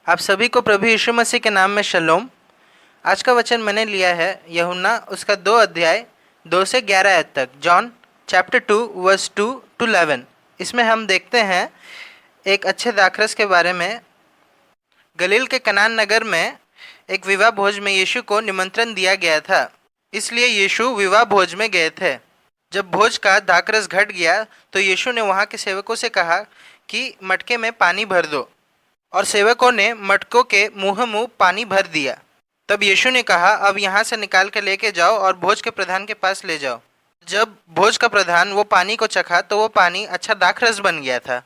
आप सभी को प्रभु यीशु मसीह के नाम में शलोम। आज का वचन मैंने लिया है यूहन्ना उसका 2 अध्याय 2 से 11 आयत तक, जॉन चैप्टर 2 वर्स 2 to 11। इसमें हम देखते हैं एक अच्छे दाखरस के बारे में। गलील के कनान नगर में एक विवाह भोज में यीशु को निमंत्रण दिया गया था, इसलिए यीशु विवाह भोज में गए थे। जब भोज का दाखरस घट गया तो यीशु ने वहाँ के सेवकों से कहा कि मटके में पानी भर दो, और सेवकों ने मटकों के मुंह पानी भर दिया। तब यीशु ने कहा, अब यहाँ से निकाल कर लेके जाओ और भोज के प्रधान के पास ले जाओ। जब भोज का प्रधान वो पानी को चखा तो वो पानी अच्छा दाखरस बन गया था।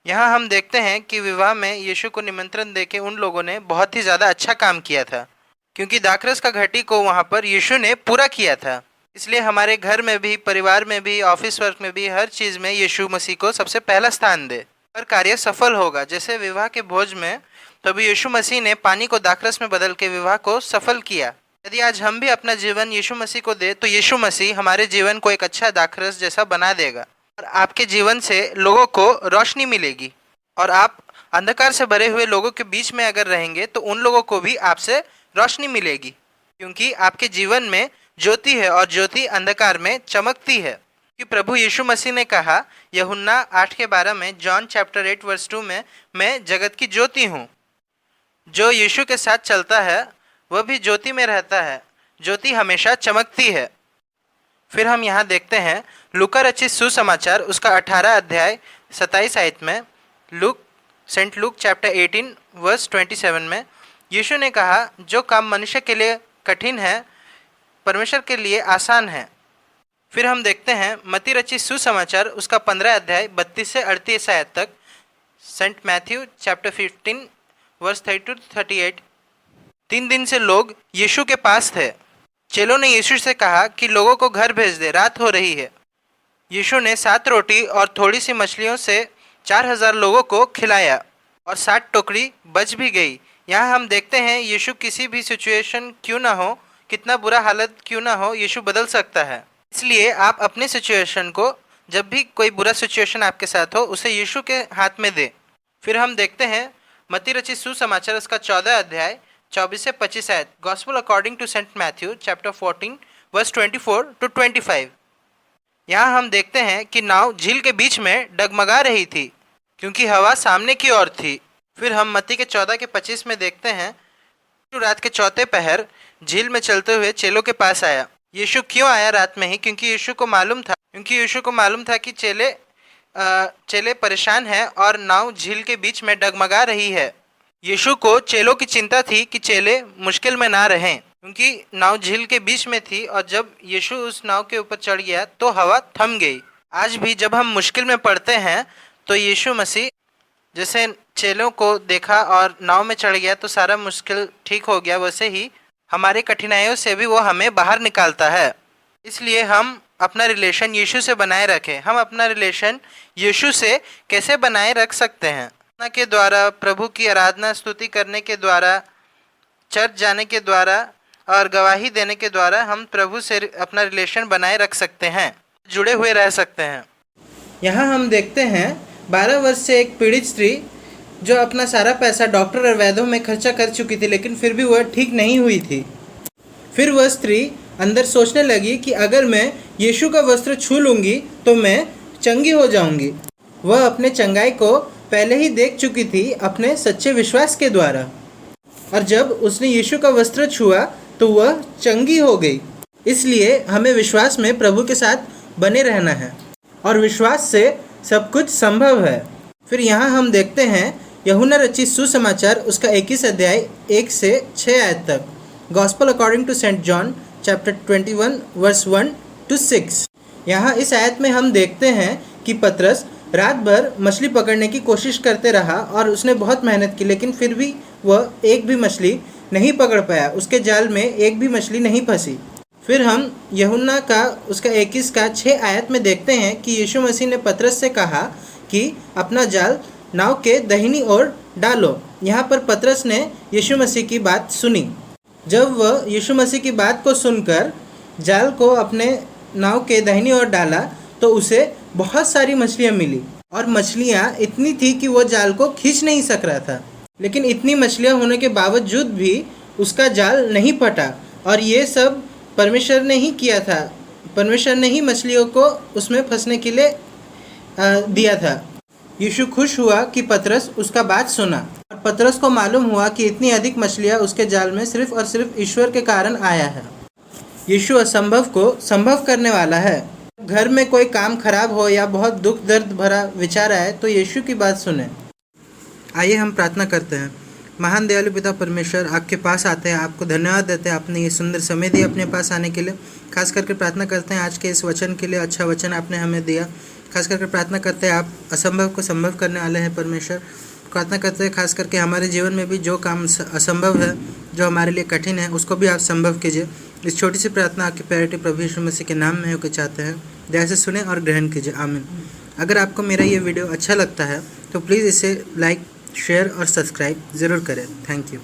यहाँ हम देखते हैं कि विवाह में यीशु को निमंत्रण देके उन लोगों ने बहुत ही ज़्यादा अच्छा काम किया था, क्योंकि दाखरस का घटी को वहाँ पर यीशु ने पूरा किया था। इसलिए हमारे घर में भी, परिवार में भी, ऑफिस वर्क में भी, हर चीज़ में यीशु मसीह को सबसे पहला स्थान दे, हर कार्य सफल होगा। जैसे विवाह के भोज में तभी यीशु मसीह ने पानी को दाखरस में बदल के विवाह को सफल किया। यदि आज हम भी अपना जीवन यीशु मसीह को दे तो यीशु मसीह हमारे जीवन को एक अच्छा दाखरस जैसा बना देगा, और आपके जीवन से लोगों को रोशनी मिलेगी। और आप अंधकार से भरे हुए लोगों के बीच में अगर रहेंगे तो उन लोगों को भी आपसे रोशनी मिलेगी, क्योंकि आपके जीवन में ज्योति है और ज्योति अंधकार में चमकती है। कि प्रभु यीशु मसीह ने कहा यूहन्ना 8:12 में, जॉन चैप्टर 8 वर्स 2 में, मैं जगत की ज्योति हूँ। जो यीशु के साथ चलता है वह भी ज्योति में रहता है। ज्योति हमेशा चमकती है। फिर हम यहाँ देखते हैं लूका रचित सुसमाचार उसका 18 अध्याय 27 आयत में, सेंट लूक चैप्टर 18 वर्स 27 में यीशु ने कहा, जो काम मनुष्य के लिए कठिन है परमेश्वर के लिए आसान है। फिर हम देखते हैं मत्ती रचित सुसमाचार उसका 15 अध्याय 32 से 38 आयत तक, Saint Matthew chapter 15 verse 32 to 38। 3 दिन से लोग यीशु के पास थे। चेलों ने यीशु से कहा कि लोगों को घर भेज दे, रात हो रही है। यीशु ने 7 रोटी और थोड़ी सी मछलियों से 4000 लोगों को खिलाया, और 60 टोकरी बच भी गई। यहाँ हम देखते हैं यीशु किसी भी सिचुएशन क्यों ना हो, कितना बुरा हालत क्यों ना हो, यीशु बदल सकता है। इसलिए आप अपने सिचुएशन को, जब भी कोई बुरा सिचुएशन आपके साथ हो, उसे यीशु के हाथ में दे। फिर हम देखते हैं मत्ती रचित सुसमाचार उसका 14 अध्याय 24 से 25 आयत, gospel according to Saint Matthew chapter 14 verse 24 to 25। यहाँ हम देखते हैं कि नाव झील के बीच में डगमगा रही थी, क्योंकि हवा सामने की ओर थी। फिर हम मत्ती के 14 के 25 में देखते हैं, रात के चौथे पहर झील में चलते हुए चेलों के पास आया। यीशु क्यों आया रात में ही? क्योंकि यीशु को मालूम था कि चेले परेशान हैं और नाव झील के बीच में डगमगा रही है। यीशु को चेलों की चिंता थी कि चेले मुश्किल में ना रहें, क्योंकि नाव झील के बीच में थी, और जब यीशु उस नाव के ऊपर चढ़ गया तो हवा थम गई। आज भी जब हम मुश्किल में पड़ते हैं तो यीशु मसीह जैसे चेलों को देखा और नाव में चढ़ गया तो सारा मुश्किल ठीक हो गया, वैसे ही हमारे कठिनाइयों से भी वो हमें बाहर निकालता है। इसलिए हम अपना रिलेशन यीशु से बनाए रखें। हम अपना रिलेशन यीशु से कैसे बनाए रख सकते हैं? प्रार्थना के द्वारा, प्रभु की आराधना स्तुति करने के द्वारा, चर्च जाने के द्वारा और गवाही देने के द्वारा हम प्रभु से अपना रिलेशन बनाए रख सकते हैं, जुड़े हुए रह सकते हैं। यहाँ हम देखते हैं 12 वर्ष से एक पीड़ित स्त्री जो अपना सारा पैसा डॉक्टर और वैद्यों में खर्चा कर चुकी थी, लेकिन फिर भी वह ठीक नहीं हुई थी। फिर वह स्त्री अंदर सोचने लगी कि अगर मैं यीशु का वस्त्र छू लूँगी तो मैं चंगी हो जाऊँगी। वह अपने चंगाई को पहले ही देख चुकी थी अपने सच्चे विश्वास के द्वारा, और जब उसने यीशु का वस्त्र छुआ तो वह चंगी हो गई। इसलिए हमें विश्वास में प्रभु के साथ बने रहना है, और विश्वास से सब कुछ संभव है। फिर यहाँ हम देखते हैं यूहन्ना रचित सुसमाचार उसका 21 अध्याय 1 से 6 आयत तक, gospel according to Saint John chapter 21 verse 1 to 6। यहाँ इस आयत में हम देखते हैं कि पतरस रात भर मछली पकड़ने की कोशिश करते रहा, और उसने बहुत मेहनत की, लेकिन फिर भी वह एक भी मछली नहीं पकड़ पाया। उसके जाल में एक भी मछली नहीं फंसी। फिर हम यूहन्ना का उसका 21 का 6 आयत में देखते हैं कि यीशु मसीह ने पतरस से कहा कि अपना जाल नाव के दाहिनी ओर डालो। यहाँ पर पतरस ने यीशु मसीह की बात सुनी। जब वह यीशु मसीह की बात को सुनकर जाल को अपने नाव के दाहिनी ओर डाला तो उसे बहुत सारी मछलियाँ मिली, और मछलियाँ इतनी थी कि वो जाल को खींच नहीं सक रहा था। लेकिन इतनी मछलियाँ होने के बावजूद भी उसका जाल नहीं फटा, और ये सब परमेश्वर ने ही किया था। परमेश्वर ने ही मछलियों को उसमें फंसने के लिए दिया था। यीशु खुश हुआ कि पतरस उसका बात सुना, और पतरस को मालूम हुआ कि इतनी अधिक मछलियाँ उसके जाल में सिर्फ और सिर्फ ईश्वर के कारण आया है। यीशु असंभव को संभव करने वाला है। घर में कोई काम खराब हो या बहुत दुख दर्द भरा विचार आए तो यीशु की बात सुने। आइए हम प्रार्थना करते हैं। महान दयालु पिता परमेश्वर, आपके पास आते हैं, आपको धन्यवाद देते हैं आपने ये सुंदर समय दिया अपने पास आने के लिए। खास करके प्रार्थना करते हैं आज के इस वचन के लिए, अच्छा वचन आपने हमें दिया। खास करके प्रार्थना करते हैं आप असंभव को संभव करने वाले हैं परमेश्वर। प्रार्थना करते हैं खास करके हमारे जीवन में भी जो काम असंभव है, जो हमारे लिए कठिन है, उसको भी आप संभव कीजिए। इस छोटी सी प्रार्थना आपके प्यारे प्रभु यीशु मसीह के नाम में होकर चाहते हैं। दया से सुने और ग्रहण कीजिए, आमीन। अगर आपको मेरा ये वीडियो अच्छा लगता है तो प्लीज़ इसे लाइक, शेयर और सब्सक्राइब ज़रूर करें। Thank you.